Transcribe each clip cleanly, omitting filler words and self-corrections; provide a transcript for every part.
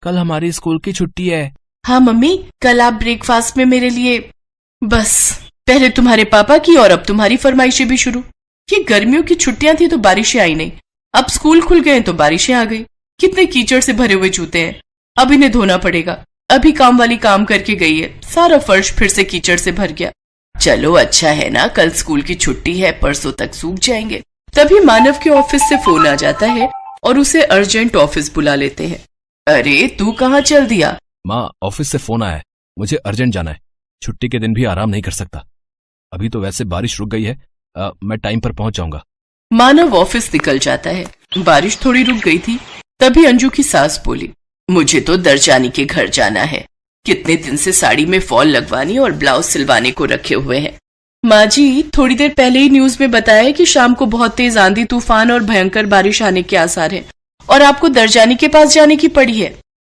कल हमारी स्कूल की छुट्टी है। हाँ मम्मी, कल आप ब्रेकफास्ट में मेरे लिए, बस पहले तुम्हारे पापा की और अब तुम्हारी फरमाइशें भी शुरू। ये गर्मियों की छुट्टियां थी तो बारिशें आई नहीं, अब स्कूल खुल गए तो बारिशें आ गई। कितने कीचड़ से भरे हुए जूते हैं, अब इन्हें धोना पड़ेगा। अभी काम वाली काम करके गई है, सारा फर्श फिर से कीचड़ से भर गया। चलो अच्छा है ना, कल स्कूल की छुट्टी है, परसों तक सूख जाएंगे। तभी मानव के ऑफिस से फोन आ जाता है और उसे अर्जेंट ऑफिस बुला लेते हैं। अरे तू कहाँ चल दिया? माँ, ऑफिस से फोन आया है, मुझे अर्जेंट जाना है। छुट्टी के दिन भी आराम नहीं कर सकता। अभी तो वैसे बारिश रुक गई है, मैं टाइम पर पहुंच जाऊंगा। मानव ऑफिस निकल जाता है। बारिश थोड़ी रुक गई थी, तभी अंजू की सास बोली, मुझे तो दरजानी के घर जाना है। कितने दिन से साड़ी में फॉल लगवानी और ब्लाउज सिलवाने को रखे हुए हैं। माँ जी, थोड़ी देर पहले ही न्यूज में बताया कि शाम को बहुत तेज आंधी तूफान और भयंकर बारिश आने के आसार हैं और आपको दरजानी के पास जाने की पड़ी है।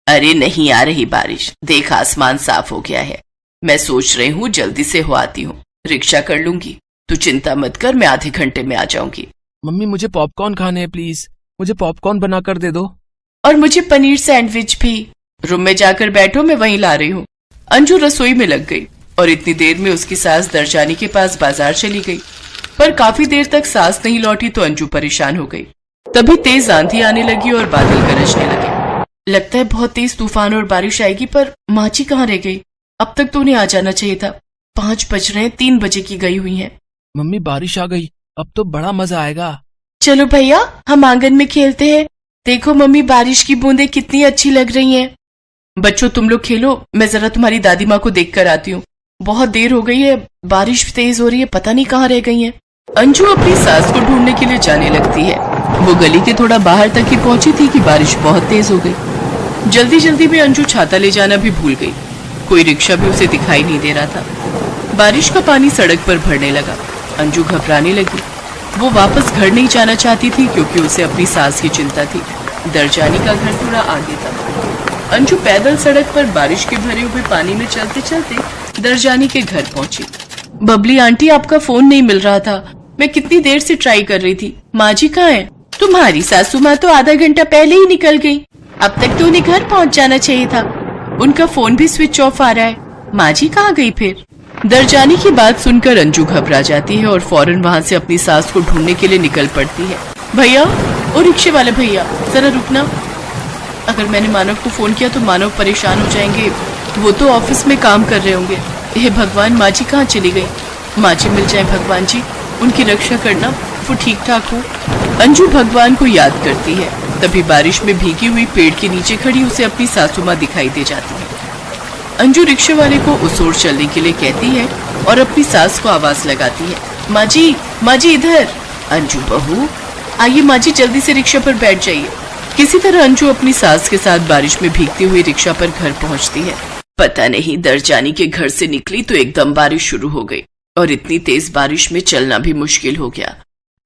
अरे नहीं आ रही बारिश, देख आसमान साफ हो गया है। मैं सोच रही हूँ जल्दी से हो आती हूँ, रिक्शा कर लूंगी। तू चिंता मत कर, मैं आधे घंटे में आ जाऊंगी। मम्मी, मुझे पॉपकॉर्न खाने हैं, प्लीज मुझे पॉपकॉर्न बना कर दे दो। और मुझे पनीर सैंडविच भी। रूम में जाकर बैठो, मैं वहीं ला रही हूँ। अंजू रसोई में लग गई और इतनी देर में उसकी सास दरजानी के पास बाजार चली गई। पर काफी देर तक सास नहीं लौटी तो अंजू परेशान हो गई। तभी तेज आंधी आने लगी और बादल गरजने लगे। लगता है बहुत तेज तूफान और बारिश आएगी, पर माची कहाँ रह गई? अब तक तो उन्हें आ जाना चाहिए था। 5 बज रहे हैं, 3 बजे की गई हुई है। मम्मी, बारिश आ गई, अब तो बड़ा मजा आएगा। चलो भैया, हम आंगन में खेलते हैं। देखो मम्मी, बारिश की बूंदें कितनी अच्छी लग रही हैं। बच्चों तुम लोग खेलो, मैं जरा तुम्हारी दादी माँ को देख कर आती हूँ। बहुत देर हो गई है, बारिश तेज हो रही है, पता नहीं कहाँ रह गई है। अंजू अपनी सास को ढूंढने के लिए जाने लगती है। वो गली के थोड़ा बाहर तक ही पहुंची थी कि बारिश बहुत तेज हो गई। जल्दी जल्दी में अंजू छाता ले जाना भी भूल गई। कोई रिक्शा भी उसे दिखाई नहीं दे रहा था। बारिश का पानी सड़क पर भरने लगा। अंजू घबराने लगी। वो वापस घर नहीं जाना चाहती थी क्योंकि उसे अपनी सास की चिंता थी। दरजानी का घर थोड़ा आगे था। अंजू पैदल सड़क पर बारिश के भरे हुए पानी में चलते चलते दरजानी के घर पहुंची। बबली आंटी, आपका फोन नहीं मिल रहा था, मैं कितनी देर से ट्राई कर रही थी। माँ जी कहाँ है? तुम्हारी सासू माँ तो आधा घंटा पहले ही निकल गई, अब तक तो उन्हें घर पहुंच जाना चाहिए था। उनका फोन भी स्विच ऑफ आ रहा है। माँ जी कहाँ गई फिर? दरजानी की बात सुनकर अंजू घबरा जाती है और फौरन वहाँ से अपनी सास को ढूंढने के लिए निकल पड़ती है। भैया, ओ रिक्शे वाले भैया, जरा रुकना। अगर मैंने मानव को फोन किया तो मानव परेशान हो जाएंगे, वो तो ऑफिस में काम कर रहे होंगे। हे भगवान, माँ जी कहाँ चली गई? माँ जी मिल जाए भगवान जी, उनकी रक्षा करना, वो ठीक ठाक हो। अंजू भगवान को याद करती है। तभी बारिश में भीगी हुई पेड़ के नीचे खड़ी उसे अपनी सासू माँ दिखाई दे जाती है। अंजू रिक्शे वाले को उस ओर चलने के लिए कहती है और अपनी सास को आवाज लगाती है, माँ जी इधर। अंजू बहू, आइए माँ जी, जल्दी से रिक्शा पर बैठ जाइए। किसी तरह अंजू अपनी सास के साथ बारिश में भीगती हुई रिक्शा पर घर पहुंचती है। पता नहीं दरजानी के घर से निकली तो एकदम बारिश शुरू हो गई और इतनी तेज बारिश में चलना भी मुश्किल हो गया।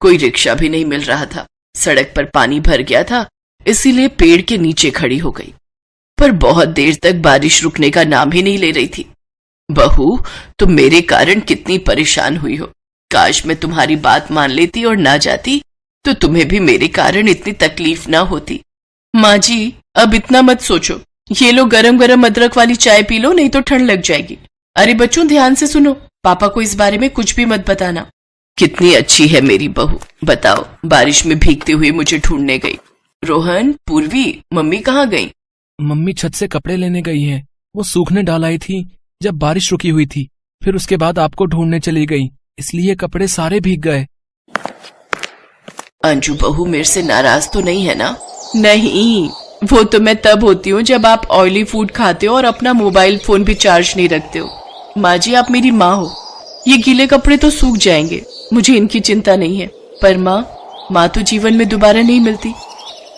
कोई रिक्शा भी नहीं मिल रहा था। सड़क पर पानी भर गया था, इसीलिए पेड़ के नीचे खड़ी हो गई। पर बहुत देर तक बारिश रुकने का नाम ही नहीं ले रही थी। बहू, तुम मेरे कारण कितनी परेशान हुई हो। काश मैं तुम्हारी बात मान लेती और ना जाती तो तुम्हें भी मेरे कारण इतनी तकलीफ ना होती। माँ जी, अब इतना मत सोचो। ये लो गरम गरम अदरक वाली चाय पी लो, नहीं तो ठंड लग जाएगी। अरे बच्चों, ध्यान से सुनो, पापा को इस बारे में कुछ भी मत बताना। कितनी अच्छी है मेरी बहू, बताओ, बारिश में भीगती हुई मुझे ढूंढने गई। रोहन, पूर्वी, मम्मी कहाँ गई? मम्मी छत से कपड़े लेने गई हैं। वो सूखने डाल आई थी जब बारिश रुकी हुई थी, फिर उसके बाद आपको ढूंढने चली गई, इसलिए कपड़े सारे भीग गए। अंजू बहू मेरे से नाराज तो नहीं है ना? नहीं, वो तो मैं तब होती हूँ जब आप ऑयली फूड खाते हो और अपना मोबाइल फोन भी चार्ज नहीं रखते हो। माँ जी, आप मेरी माँ हो। ये गीले कपड़े तो सूख जाएंगे, मुझे इनकी चिंता नहीं है। पर माँ तो जीवन में दोबारा नहीं मिलती।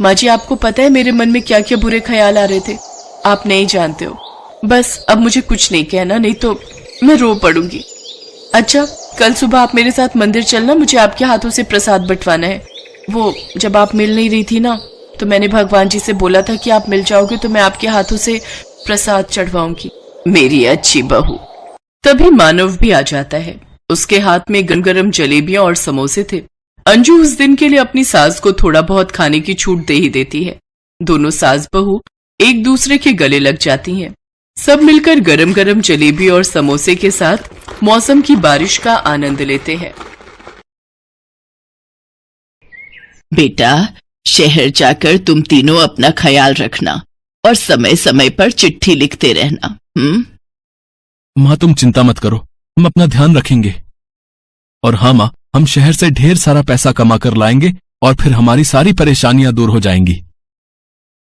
माँ जी, आपको पता है मेरे मन में क्या क्या बुरे ख्याल आ रहे थे, आप नहीं जानते हो। बस अब मुझे कुछ नहीं कहना, नहीं तो मैं रो पड़ूंगी। अच्छा, कल सुबह आप मेरे साथ मंदिर चलना, मुझे आपके हाथों से प्रसाद बंटवाना है। वो जब आप मिल नहीं रही थी ना, तो मैंने भगवान जी से बोला था कि आप मिल जाओगे तो मैं आपके हाथों से प्रसाद चढ़वाऊंगी। मेरी अच्छी बहू। तभी मानव भी आ जाता है। उसके हाथ में गरम जलेबियां और समोसे थे। अंजू उस दिन के लिए अपनी सास को थोड़ा बहुत खाने की छूट दे ही देती है। दोनों सास बहू एक दूसरे के गले लग जाती हैं। सब मिलकर गरम गरम जलेबी और समोसे के साथ मौसम की बारिश का आनंद लेते हैं। बेटा, शहर जाकर तुम तीनों अपना ख्याल रखना और समय समय पर चिट्ठी लिखते रहना। माँ तुम चिंता मत करो, हम अपना ध्यान रखेंगे। और हाँ माँ, हम शहर से ढेर सारा पैसा कमा कर लाएंगे और फिर हमारी सारी परेशानियां दूर हो जाएंगी।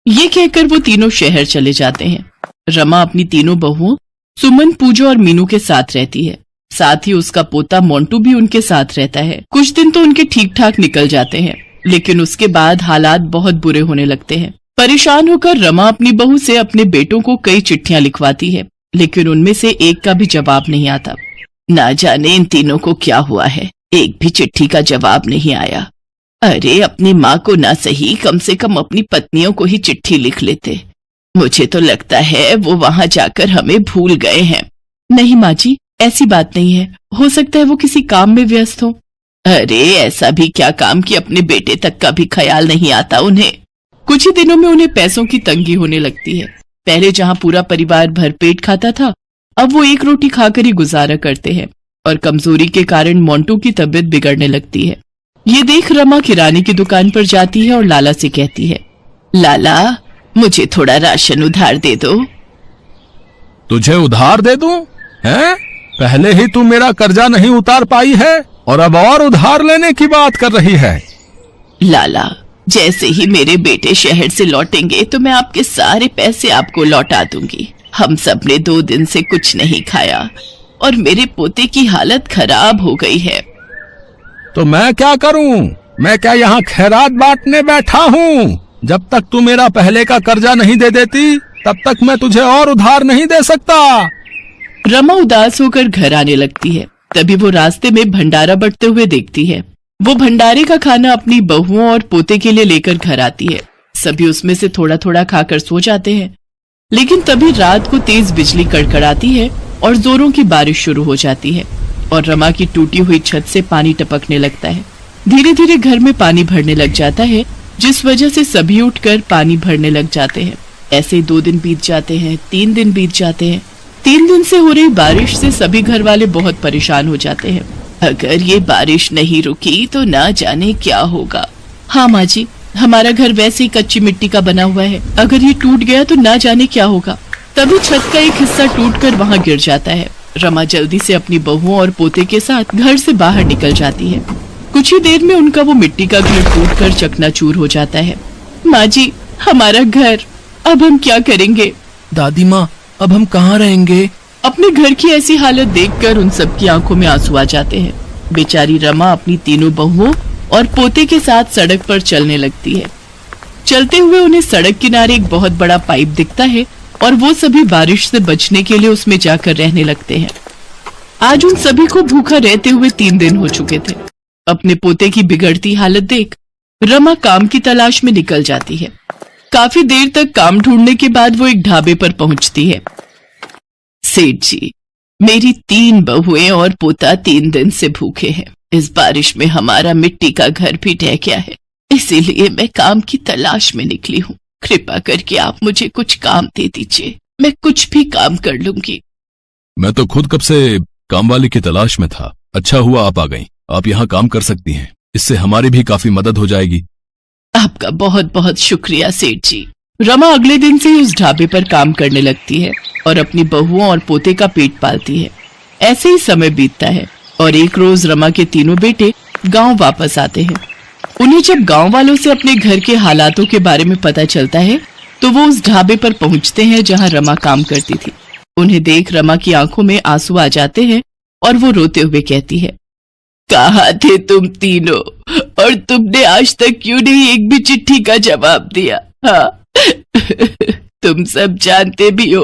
ये कहकर वो तीनों शहर चले जाते हैं। रमा अपनी तीनों बहुओं सुमन, पूजा और मीनू के साथ रहती है। साथ ही उसका पोता मोंटू भी उनके साथ रहता है। कुछ दिन तो उनके ठीक ठाक निकल जाते हैं, लेकिन उसके बाद हालात बहुत बुरे होने लगते हैं। परेशान होकर रमा अपनी बहू से अपने बेटों को कई चिट्ठियां लिखवाती है, लेकिन उनमें से एक का भी जवाब नहीं आता। ना जाने इन तीनों को क्या हुआ है, एक भी चिट्ठी का जवाब नहीं आया। अरे, अपनी माँ को ना सही, कम से कम अपनी पत्नियों को ही चिट्ठी लिख लेते। मुझे तो लगता है वो वहां जाकर हमें भूल गए हैं। नहीं माँ जी, ऐसी बात नहीं है, हो सकता है वो किसी काम में व्यस्त हो। अरे, ऐसा भी क्या काम कि अपने बेटे तक का भी ख्याल नहीं आता उन्हें। कुछ ही दिनों में उन्हें पैसों की तंगी होने लगती है। पहले जहाँ पूरा परिवार भरपेट खाता था, अब वो एक रोटी खाकर ही गुजारा करते हैं और कमजोरी के कारण मोंटू की तबीयत बिगड़ने लगती है। ये देख रमा किराने की दुकान पर जाती है और लाला से कहती है, लाला, मुझे थोड़ा राशन उधार दे दो। तुझे उधार दे दूं? हैं? पहले ही तू मेरा कर्जा नहीं उतार पाई है और अब और उधार लेने की बात कर रही है। लाला, जैसे ही मेरे बेटे शहर से लौटेंगे तो मैं आपके सारे पैसे आपको लौटा दूंगी। हम सब ने 2 दिन से कुछ नहीं खाया और मेरे पोते की हालत खराब हो गई है। तो मैं क्या करूं? मैं क्या यहाँ खैरात बांटने बैठा हूँ? जब तक तू मेरा पहले का कर्जा नहीं दे देती, तब तक मैं तुझे और उधार नहीं दे सकता। रमा उदास होकर घर आने लगती है। तभी वो रास्ते में भंडारा बंटते हुए देखती है। वो भंडारे का खाना अपनी बहुओं और पोते के लिए लेकर घर आती है। सभी उसमें से थोड़ा थोड़ा खाकर सो जाते हैं, लेकिन तभी रात को तेज बिजली कड़कड़ाती है और जोरों की बारिश शुरू हो जाती है और रमा की टूटी हुई छत से पानी टपकने लगता है। धीरे धीरे घर में पानी भरने लग जाता है, जिस वजह से सभी उठकर पानी भरने लग जाते हैं। ऐसे 2 दिन बीत जाते हैं, 3 दिन बीत जाते हैं। 3 दिन से हो रही बारिश से सभी घर वाले बहुत परेशान हो जाते हैं। अगर ये बारिश नहीं रुकी तो ना जाने क्या होगा। हाँ माँ जी, हमारा घर वैसे ही कच्ची मिट्टी का बना हुआ है, अगर ये टूट गया तो ना जाने क्या होगा। तभी छत का एक हिस्सा टूटकर वहाँ गिर जाता है। रमा जल्दी से अपनी बहुओं और पोते के साथ घर से बाहर निकल जाती है। कुछ ही देर में उनका वो मिट्टी का घर टूटकर चकनाचूर हो जाता है। माँ जी, हमारा घर, अब हम क्या करेंगे? दादी माँ, अब हम कहाँ रहेंगे? अपने घर की ऐसी हालत देखकर उन सबकी आंखों में आंसू आ जाते हैं। बेचारी रमा अपनी तीनों बहुओं और पोते के साथ सड़क पर चलने लगती है। चलते हुए उन्हें सड़क किनारे एक बहुत बड़ा पाइप दिखता है और वो सभी बारिश से बचने के लिए उसमें जाकर रहने लगते हैं। आज उन सभी को भूखा रहते हुए 3 दिन हो चुके थे। अपने पोते की बिगड़ती हालत देख रमा काम की तलाश में निकल जाती है। काफी देर तक काम ढूंढने के बाद वो एक ढाबे पर पहुंचती है। सेठ जी, मेरी 3 बहुएं और पोता 3 दिन से भूखे हैं। इस बारिश में हमारा मिट्टी का घर भी ढह गया है, इसीलिए मैं काम की तलाश में निकली हूँ। कृपा करके आप मुझे कुछ काम दे दीजिए, मैं कुछ भी काम कर लूंगी। मैं तो खुद कब से काम वाली की तलाश में था। अच्छा हुआ आप आ गईं। आप यहाँ काम कर सकती हैं, इससे हमारी भी काफी मदद हो जाएगी। आपका बहुत बहुत शुक्रिया सेठ जी। रमा अगले दिन से ही उस ढाबे पर काम करने लगती है और अपनी बहुओं और पोते का पेट पालती है। ऐसे ही समय बीतता है और एक रोज रमा के तीनों बेटे गांव वापस आते हैं। उन्हें जब गांव वालों से अपने घर के हालातों के बारे में पता चलता है तो वो उस ढाबे पर पहुंचते हैं जहां रमा काम करती थी। उन्हें देख रमा की आंखों में आंसू आ जाते हैं और वो रोते हुए कहती है, कहाँ थे तुम तीनों और तुमने आज तक क्यों नहीं एक भी चिट्ठी का जवाब दिया? हाँ तुम सब जानते भी हो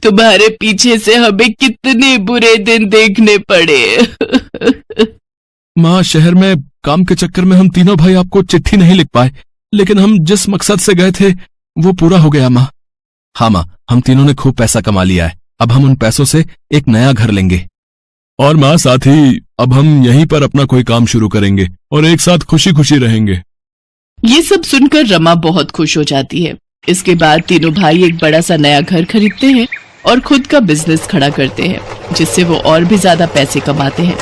तुम्हारे पीछे से हमें कितने बुरे दिन देखने पड़े। माँ, शहर में काम के चक्कर में हम तीनों भाई आपको चिट्ठी नहीं लिख पाए, लेकिन हम जिस मकसद से गए थे वो पूरा हो गया माँ। हाँ माँ, हम तीनों ने खूब पैसा कमा लिया है। अब हम उन पैसों से एक नया घर लेंगे। और माँ, साथ ही अब हम यहीं पर अपना कोई काम शुरू करेंगे और एक साथ खुशी खुशी रहेंगे। ये सब सुनकर रमा बहुत खुश हो जाती है इसके बाद तीनों भाई एक बड़ा सा नया घर खरीदते हैं और खुद का बिजनेस खड़ा करते हैं, जिससे वो और भी ज्यादा पैसे कमाते हैं।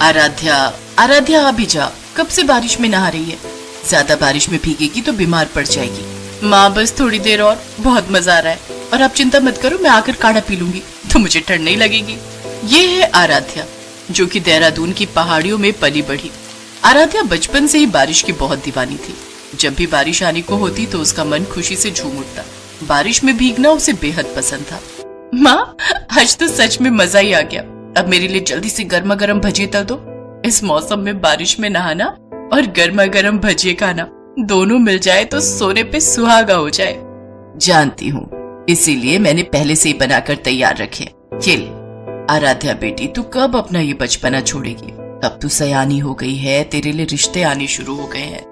आराध्या, आराध्या अभी जा, कब से बारिश में नहा रही है? ज्यादा बारिश में भीगेगी तो बीमार पड़ जाएगी। माँ बस थोड़ी देर और, बहुत मजा आ रहा है। और आप चिंता मत करो, मैं आकर काढ़ा पी लूंगी तो मुझे ठंड नहीं लगेगी। ये है आराध्या, जो कि देहरादून की पहाड़ियों में पली बढ़ी। आराध्या बचपन से ही बारिश की बहुत दीवानी थी। जब भी बारिश आने को होती तो उसका मन खुशी से झूम उठता। बारिश में भीगना उसे बेहद पसंद था। माँ, आज तो सच में मजा ही आ गया। अब मेरे लिए जल्दी से गर्मा गर्म भजिए तल दो। इस मौसम में बारिश में नहाना और गर्मा गर्म भजिए खाना दोनों मिल जाए तो सोने पे सुहागा हो जाए। जानती हूँ, इसीलिए मैंने पहले से ही बनाकर तैयार रखे। ये ले आराध्या बेटी, तू कब अपना ये बचपना छोड़ेगी? अब तू सयानी हो गई है, तेरे लिए रिश्ते आने शुरू हो गए हैं।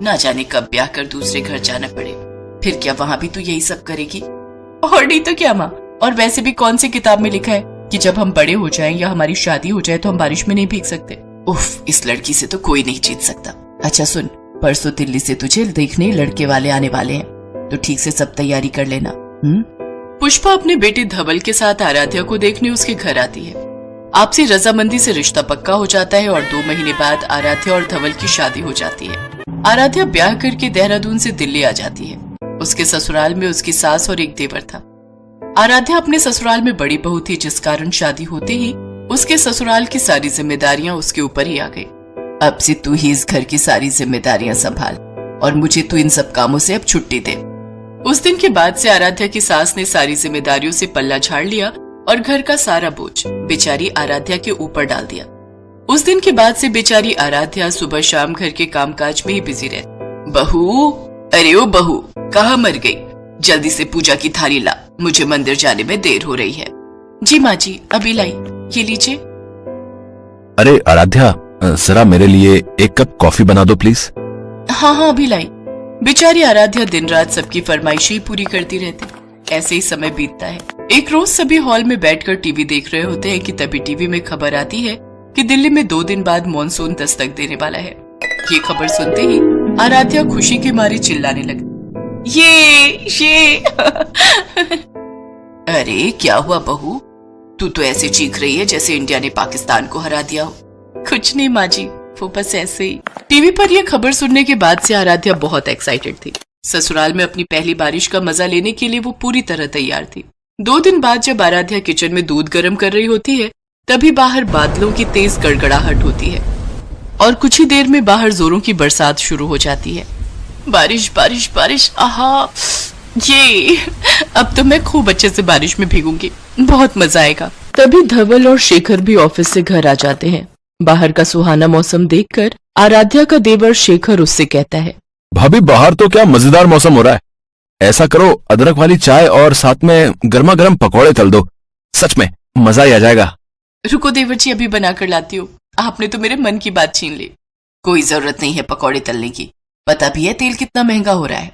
ना जाने कब ब्याह कर दूसरे घर जाना पड़े। फिर क्या वहां भी तू यही सब करेगी? और नहीं तो क्या माँ, और वैसे भी कौन सी किताब में लिखा है कि जब हम बड़े हो जाएं या हमारी शादी हो जाए तो हम बारिश में नहीं भीग सकते? उफ, इस लड़की से तो कोई नहीं जीत सकता। अच्छा सुन, परसों दिल्ली से तुझे देखने लड़के वाले आने वाले हैं, तो ठीक से सब तैयारी कर लेना। पुष्पा अपने बेटे धवल के साथ आराध्या को देखने उसके घर आती है। आपसी रजामंदी से रिश्ता पक्का हो जाता है और 2 महीने बाद आराध्या और धवल की शादी हो जाती है। आराध्या ब्याह करके देहरादून से दिल्ली आ जाती है। उसके ससुराल में उसकी सास और एक देवर था। आराध्या अपने ससुराल में बड़ी बहू थी, जिस कारण शादी होते ही उसके ससुराल की सारी जिम्मेदारियां उसके ऊपर ही आ गई। अब से तू ही इस घर की सारी जिम्मेदारियां संभाल और मुझे तू इन सब कामों से अब छुट्टी दे। उस दिन के बाद से आराध्या की सास ने सारी जिम्मेदारियों से पल्ला झाड़ लिया और घर का सारा बोझ बेचारी आराध्या के ऊपर डाल दिया। उस दिन के बाद से बेचारी आराध्या सुबह शाम घर के कामकाज में ही बिजी रहती। बहू, अरे ओ बहू, कहाँ मर गई? जल्दी से पूजा की थाली ला, मुझे मंदिर जाने में देर हो रही है। जी माँ जी, अभी लाई, ये लीजिए। अरे आराध्या, जरा मेरे लिए एक कप कॉफी बना दो प्लीज। हाँ, अभी लाई। बेचारी आराध्या दिन रात सबकी फरमाइशें ही पूरी करती रहती। ऐसे ही समय बीतता है। एक रोज सभी हॉल में बैठकर टीवी देख रहे होते हैं कि तभी टीवी में खबर आती है कि दिल्ली में 2 दिन बाद मॉनसून दस्तक देने वाला है। ये खबर सुनते ही आराध्या खुशी के मारे चिल्लाने लगी, ये अरे क्या हुआ बहू, तू तो ऐसे चीख रही है जैसे इंडिया ने पाकिस्तान को हरा दिया हो। कुछ नहीं माँ जी, वो बस ऐसे ही। टीवी पर यह खबर सुनने के बाद से आराध्या बहुत एक्साइटेड थी। ससुराल में अपनी पहली बारिश का मजा लेने के लिए वो पूरी तरह तैयार थी। 2 दिन बाद जब आराध्या किचन में दूध गर्म कर रही होती है, तभी बाहर बादलों की तेज गड़गड़ाहट होती है और कुछ ही देर में बाहर जोरों की बरसात शुरू हो जाती है। बारिश बारिश बारिश, आहा, ये अब तो मैं खूब अच्छे से बारिश में भीगूंगी, बहुत मजा आएगा। तभी धवल और शेखर भी ऑफिस से घर आ जाते हैं। बाहर का सुहाना मौसम देखकर आराध्या का देवर शेखर उससे कहता है, भाभी बाहर तो क्या मजेदार मौसम हो रहा है। ऐसा करो, अदरक वाली चाय और साथ में गर्मा गर्म पकौड़े तल दो, सच में मजा ही आ जाएगा। रुको देवर जी, अभी बना कर लाती हूँ। आपने तो मेरे मन की बात छीन ली। कोई जरूरत नहीं है पकौड़े तलने की, पता भी है तेल कितना महंगा हो रहा है।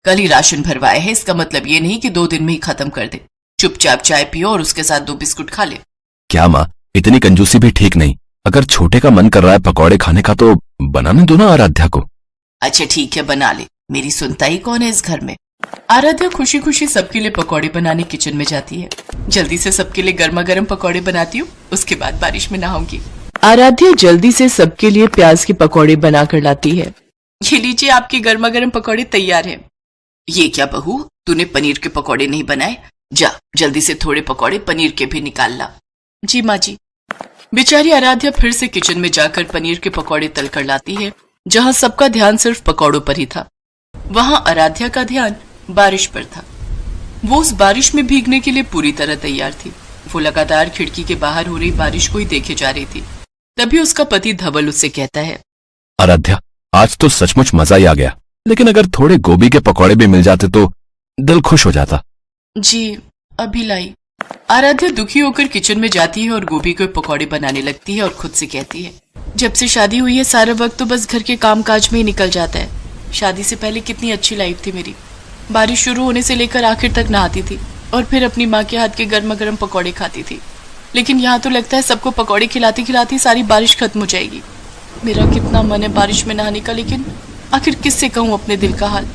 कल ही राशन भरवाए है, इसका मतलब ये नहीं कि 2 दिन में ही खत्म कर दे। चुपचाप चाय पियो और उसके साथ 2 बिस्कुट खा ले। क्या माँ, इतनी कंजूसी भी ठीक नहीं। अगर छोटे का मन कर रहा है पकौड़े खाने का तो बनाने दो ना आराध्या को। अच्छा ठीक है, बना ले, मेरी सुनता ही कौन है इस घर में। आराध्या खुशी खुशी सबके लिए पकौड़े बनाने किचन में जाती है। जल्दी से सबके लिए गर्मा गर्म पकौड़े बनाती हूँ, उसके बाद बारिश में नहाऊंगी। आराध्या जल्दी से सबके लिए प्याज के पकौड़े बनाकर लाती है। ये लीजिए, आपके गर्मा गर्म पकौड़े तैयार हैं। ये क्या बहू, तूने पनीर के पकौड़े नहीं बनाए? जा जल्दी से थोड़े पकौड़े पनीर के भी निकाल ला। जी माँ जी। बेचारी आराध्या फिर से किचन में जाकर पनीर के पकौड़े तल कर लाती है। जहाँ सबका ध्यान सिर्फ पकौड़ों पर ही था, वहाँ आराध्या का ध्यान बारिश पर था। वो उस बारिश में भीगने के लिए पूरी तरह तैयार थी। वो लगातार खिड़की के बाहर हो रही बारिश को ही देखे जा रही थी। तभी उसका पति धवल उससे कहता है, आराध्या, आज तो सचमुच मजा ही आ गया, लेकिन अगर थोड़े गोभी के पकौड़े भी मिल जाते तो दिल खुश हो जाता। जी अभी लाई। आराध्या दुखी होकर किचन में जाती है और गोभी के पकौड़े बनाने लगती है और खुद से कहती है, जब से शादी हुई है सारा वक्त तो बस घर के कामकाज में ही निकल जाता है। शादी से पहले कितनी अच्छी लाइफ थी मेरी। बारिश शुरू होने से लेकर आखिर तक नहाती थी और फिर अपनी माँ के हाथ के गर्मा गर्म पकौड़े खाती थी। लेकिन यहाँ तो लगता है सबको पकौड़े खिलाती खिलाती सारी बारिश खत्म हो जाएगी। मेरा कितना मन है बारिश में नहाने का, लेकिन आखिर किससे कहूँ अपने दिल का हाल।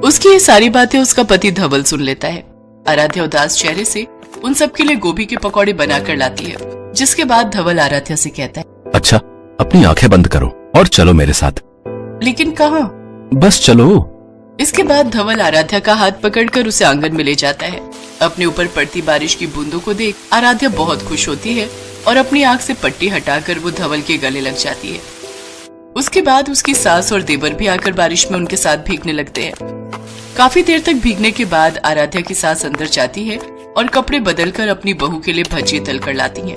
उसकी ये सारी बातें उसका पति धवल सुन लेता है। आराध्या उदास चेहरे से उन सब के लिए गोभी के पकौड़े बनाकर लाती है, जिसके बाद धवल आराध्या से कहता है, अच्छा, अपनी आंखें बंद करो और चलो मेरे साथ। लेकिन कहाँ? बस चलो। इसके बाद धवल आराध्या का हाथ पकड़कर उसे आंगन में ले जाता है। अपने ऊपर पड़ती बारिश की बूंदों को देख आराध्या बहुत खुश होती है और अपनी आंख से पट्टी हटाकर वो धवल के गले लग जाती है। उसके बाद उसकी सास और देवर भी आकर बारिश में उनके साथ भीगने लगते हैं। काफी देर तक भीगने के बाद आराध्या की सास अंदर जाती है और कपड़े बदलकर अपनी बहू के लिए भजिए तल कर लाती है।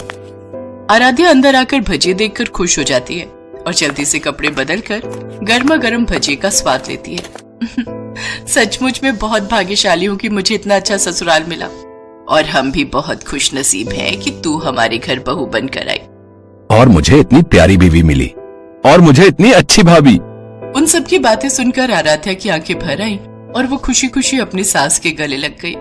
आराध्या अंदर आकर भजिए देखकर खुश हो जाती है और जल्दी से कपड़े बदलकर गर्मा गर्म भजिए का स्वाद लेती है। सचमुच में बहुत भाग्यशाली हूँ कि मुझे इतना अच्छा ससुराल मिला, और हम भी बहुत खुश नसीब हैं कि तू हमारे घर बहू बनकर आई। और मुझे इतनी प्यारी बीवी मिली, और मुझे इतनी अच्छी भाभी। उन सब की बातें सुनकर आराध्या की आंखें भर आई और वो खुशी खुशी अपनी सास के गले लग गई।